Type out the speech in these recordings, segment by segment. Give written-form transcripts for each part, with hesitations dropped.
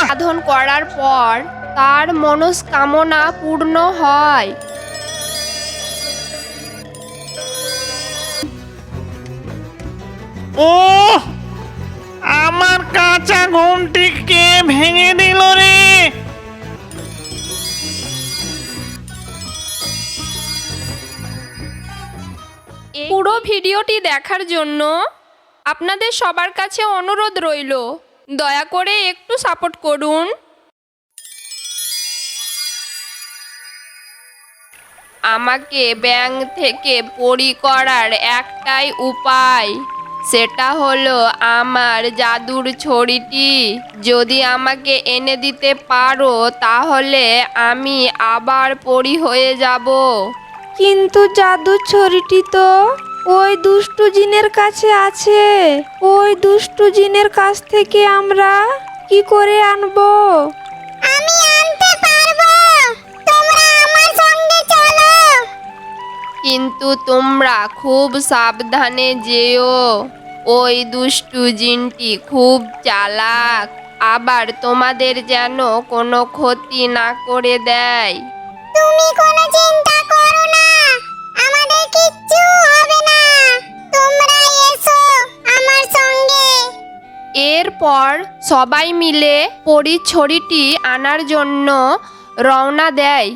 সাধন করার পর তার মনস্কামনা পূর্ণ হয়। ও আমার কাঁচা ঘুমটি কে ভেঙে দিল রে? পুরো ভিডিওটি দেখার জন্য আপনাদের সবার কাছে অনুরোধ রইল, দয়া করে একটু সাপোর্ট করুন। আমাকে ব্যাঙ থেকে পরী করার একটাই উপায়, সেটা হলো আমার জাদুর ছড়িটি যদি আমাকে এনে দিতে পারো তাহলে আমি আবার পরী হয়ে যাব। কিন্তু জাদুর ছড়িটি তো ওই দুষ্টু জিনের কাছে আছে। ওই দুষ্টু জিনের কাছ থেকে আমরা কি করে আনবো? আমি আনতে পারবো, তোমরা আমার সঙ্গে চলো। কিন্তু তোমরা খুব সাবধানে যেও, ওই দুষ্টু জিনটি খুব চালাক, আবার তোমাদের যেন কোনো ক্ষতি না করে দেয়। তুমি কোনো চিন্তা করো না, আমাদের কিচ্ছু হবে না। তোমরা এসো আমার সঙ্গে। এরপর সবাই মিলে পরীর ছড়িটি আনার জন্য রওনা দেয়।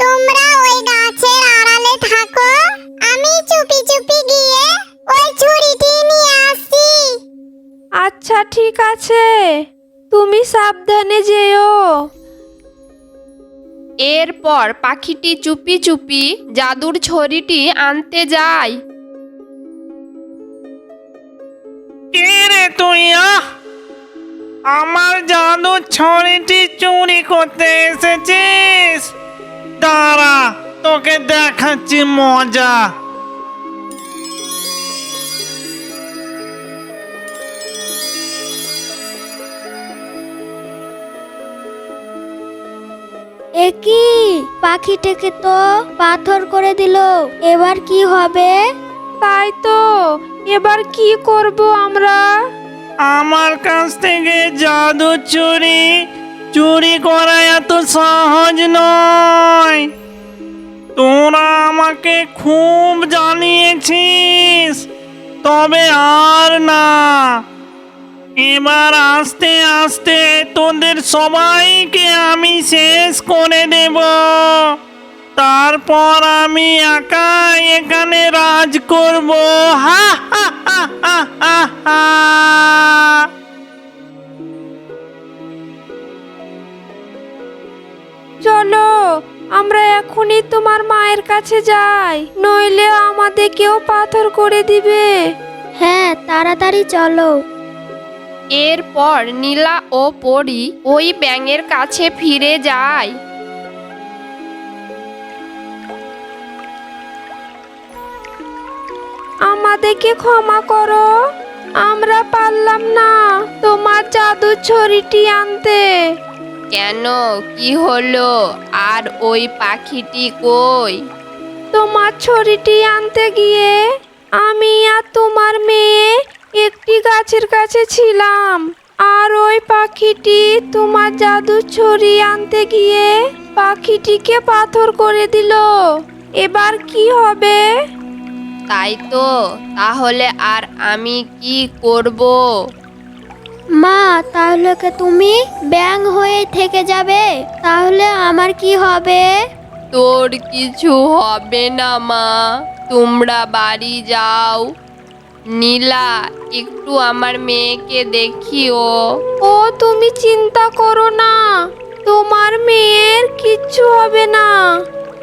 তোমরা ওই গাছের আড়ালে থাকো, আমি চুপি চুপি গিয়ে ওই ছুরিটি নিয়ে আসছি। আচ্ছা ঠিক আছে, তুমি সাবধানে যেও। এরপর পাখিটি চুপি চুপি জাদুর ছড়িটি আনতে যায়। কে রে তুই? আমার জাদুর ছড়িটি চুরি করতে এসেছিস? দাঁড়া, তোকে দেখাচ্ছি মজা। একই পাখিটাকে তো পাথর করে দিল, এবার কি হবে? তাই তো, এবার কি করব আমরা? আমার কাছ থেকে জাদু চুরি করা এত সহজ নয়। তোরা আমাকে খুব জানিয়েছিস, তবে আর না। এবার আস্তে আস্তে তোদের সবাইকে আমি শেষ করে দেব। তারপর আমি একাই এখানে রাজ করব। হা হা হা হা হা হা। চলো আমরা এখনই তোমার মায়ের কাছে যাই, নইলে আমাদেরকেও পাথর করে দিবে। হ্যাঁ, তাড়াতাড়ি চলো। এরপর নীলা ও পরী ওই ব্যাঙের কাছে ফিরে যায়। আমাদেরকে ক্ষমা করো, আমরা পারলাম না তোমার জাদুর ছড়িটি আনতে। কেন, কি হলো? আর ওই পাখিটি কই? তোমার ছড়িটি আনতে গিয়ে আমি আর তোমার মেয়ে একটি গাছের কাছে ছিলাম, আর ওই পাখিটি তোমার জাদুর ছড়ি আনতে গিয়ে পাখিটিকে পাথর করে দিল। এবার কি হবে? তাই তো, তাহলে আর আমি কি করব? মা, তাহলে কি তুমি ব্যাঙ হয়ে থেকে যাবে? তাহলে আমার কি হবে? তোর কিছু হবে না মা, তোমরা বাড়ি যাও। নীলা, একটু আমার মেয়েকে দেখিও। ও তুমি চিন্তা করো না, তোমার মেয়ের কিচ্ছু হবে না।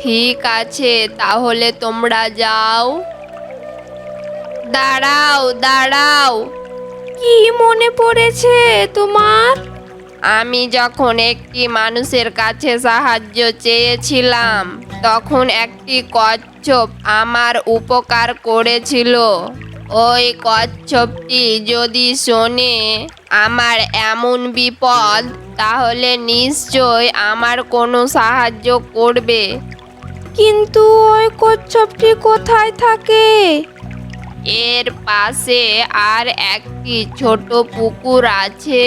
ঠিক আছে, তাহলে তোমরা যাও। দাঁড়াও দাঁড়াও, কি মনে পড়েছে তোমার? আমি যখন একটি মানুষের কাছে সাহায্য চেয়েছিলাম তখন একটি কচ্ছপ আমার উপকার করেছিল। ওই কচ্ছপটি যদি শোনে আমার এমন বিপদ তাহলে নিশ্চয় আমার কোনো সাহায্য করবে। কিন্তু ওই কচ্ছপটি কোথায় থাকে? এর পাশে আর একটি ছোট পুকুর আছে,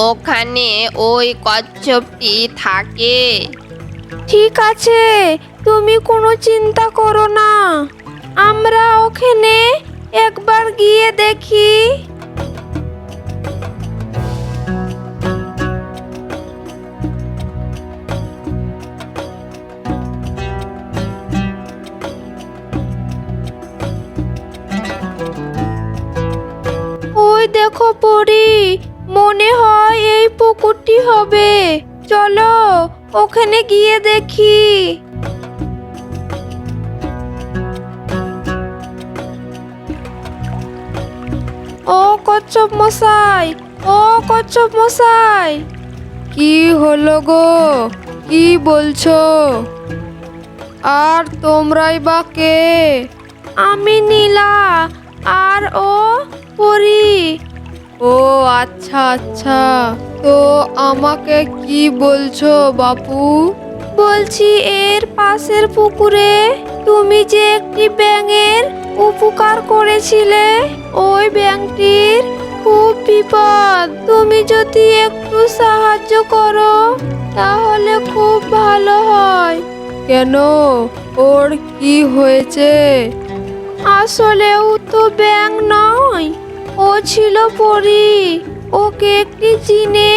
ওখানে ওই কচ্ছপটি থাকে। ঠিক আছে, তুমি কোনো চিন্তা করো না, আমরা ওখানে একবার গিয়ে দেখি। ওই দেখো পরি, মনে হয় এই পুকুরটি হবে। চলো ওখানে গিয়ে দেখি। ও কচ্ছপ মশাই, ও কচ্ছপ মশাই, কি হলো গো? কি বলছো? আর তোমরাই বা কে? আমি নীলা, আর ও পরি। ও আচ্ছা আচ্ছা, তো আমাকে কি বলছো বাপু? বলছি এর পাশের পুকুরে তুমি যে একটি ব্যাঙের উপকার করেছিলে, ওই ব্যাঙটির খুব বিপদ। তুমি যদি একটু সাহায্য করো তাহলে খুব ভালো হয়। কেন, ওর কি হয়েছে? আসলে ও তো ব্যাঙ নয়, ও ছিল পরি। ওকে একটি জিনে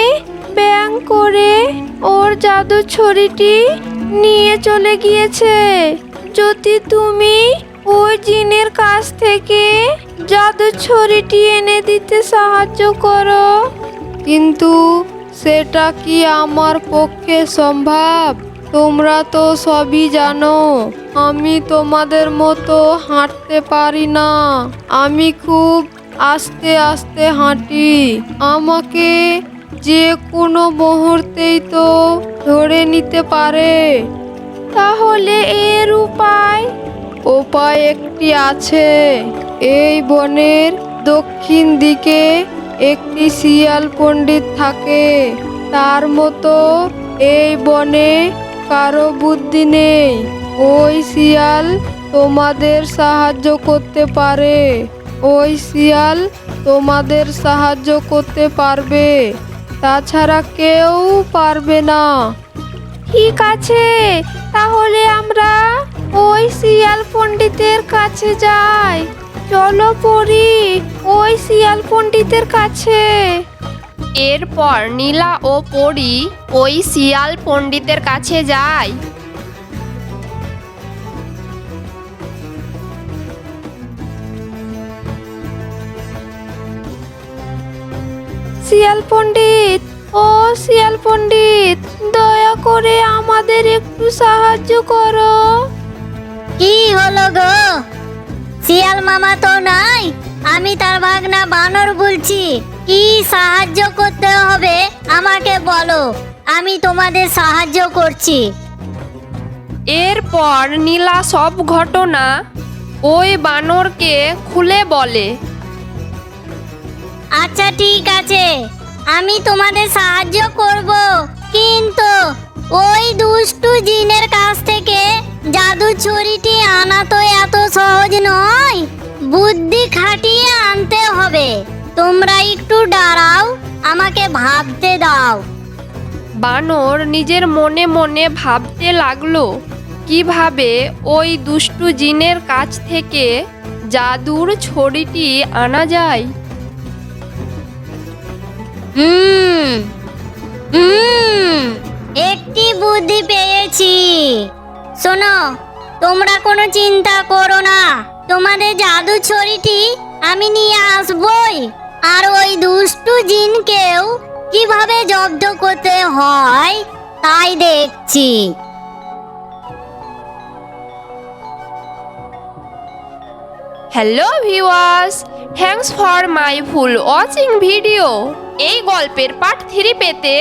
ব্যাঙ করে ওর জাদু ছড়িটি নিয়ে চলে গিয়েছে। যদি তুমি ওই জিনের কাছ থেকে জাদু ছড়িটি এনে দিতে সাহায্য করো। কিন্তু সেটা কি আমার পক্ষে সম্ভব? তোমরা তো সবই জানো আমি তোমাদের মতো হাঁটতে পারি না। আমি খুব আস্তে আস্তে হাঁটি। আমাকে যে কোনো মুহূর্তেই তো ধরে নিতে পারে। তাহলে এর উপায় একটি আছে। এই বনের দক্ষিণ দিকে একটি শিয়াল পণ্ডিত থাকে। তার মতো এই বনে কারো বুদ্ধি নেই। ওই শিয়াল তোমাদের সাহায্য করতে পারে। ওই শিয়াল তোমাদের সাহায্য করতে পারবে, তাছাড়া কেউ পারবে না। ঠিক আছে, তাহলে আমরা ওই শিয়াল পণ্ডিতের কাছে যাই। চলো পরি, ওই শিয়াল পণ্ডিতের কাছে। এরপর নীলা ও পরি ওই শিয়াল পণ্ডিতের কাছে যায়। শিয়াল পণ্ডিত, ও শিয়াল পণ্ডিত, দয়া করে আমাদের একটু সাহায্য করো। কি হলো গো? শিয়াল মামা তো নাই, আমি তার ভাগনা বানর বলছি। কি সাহায্য করতে হবে আমাকে বলো, আমি তোমাদের সাহায্য করছি। এরপর নীলা সব ঘটনা ওই বানরকে খুলে বলে। আচ্ছা ঠিক আছে, আমি তোমাদের সাহায্য করব, কিন্তু ওই দুষ্টু জিনের কাছ থেকে জাদু ছড়িটি আনা তো এত সহজ নয়। বুদ্ধি খাটিয়ে আনতে হবে। তোমরা একটু দাঁড়াও, আমাকে ভাবতে দাও। বানর নিজের মনে মনে ভাবতে লাগলো কিভাবে ওই দুষ্টু জিনের কাছ থেকে জাদুর ছড়িটি আনা যায়। একটি বুদ্ধি পেয়েছি। শোনো, তোমরা কোনো চিন্তা করো না, তোমাদের জাদু ছড়িটি আমি নিয়ে আসবই। আর ওই দুষ্টু জিনকেও কিভাবে জব্দ করতে হয় তাই দেখছি। Hello viewers, thanks for my full watching video. এই গল্পের পার্ট 3 পেতে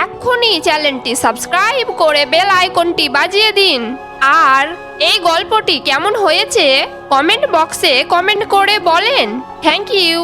এক্ষুনি চ্যানেলটি সাবস্ক্রাইব করে বেল আইকনটি বাজিয়ে দিন। আর এই গল্পটি কেমন হয়েছে কমেন্ট বক্সে কমেন্ট করে বলেন। Thank you.